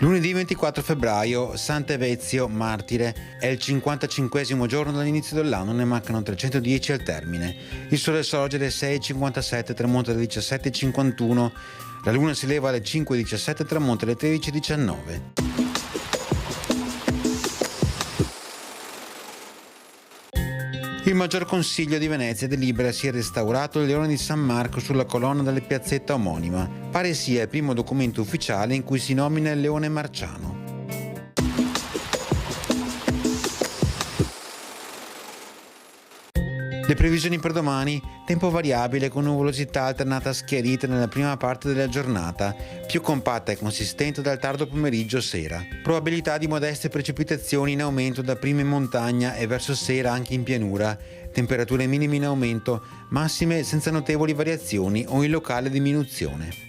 Lunedì 24 febbraio, Sant'Evezio, martire, è il 55esimo giorno dall'inizio dell'anno, ne mancano 310 al termine. Il sole sorge alle 6.57, tramonta alle 17.51, la luna si leva alle 5.17, tramonta alle 13.19. Il Maggior Consiglio di Venezia delibera sia restaurato il Leone di San Marco sulla colonna della piazzetta omonima. Pare sia il primo documento ufficiale in cui si nomina il Leone Marciano. Le previsioni per domani: tempo variabile con nuvolosità alternata a schiarite nella prima parte della giornata, più compatta e consistente dal tardo pomeriggio-sera. Probabilità di modeste precipitazioni in aumento da prima in montagna e verso sera anche in pianura. Temperature minime in aumento, massime senza notevoli variazioni o in locale diminuzione.